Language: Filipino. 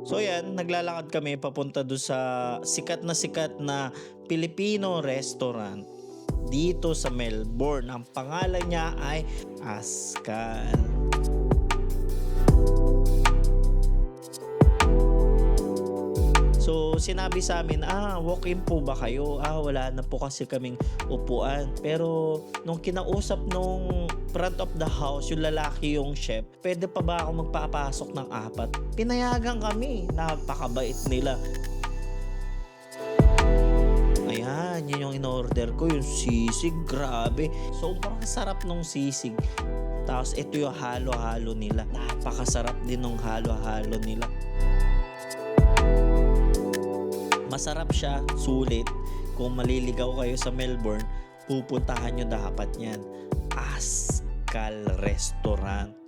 So yan, naglalakad kami papunta doon sa sikat na Filipino restaurant dito sa Melbourne. Ang pangalan niya ay Ascal. So sinabi sa amin, walk-in po ba kayo? Wala na po kasi kaming upuan. Pero nung kinausap nung front of the house, yung lalaki yung chef, pwede pa ba ako magpapasok ng 4? Pinayagan kami, napakabait nila. Ayan, yun yung in-order ko, yung sisig, grabe. Sobrang sarap nung sisig. Tapos ito yung halo-halo nila. Napakasarap din nung halo-halo nila. Masarap siya, sulit. Kung maliligaw kayo sa Melbourne, pupuntahan nyo dapat yan. Ascal Restaurant.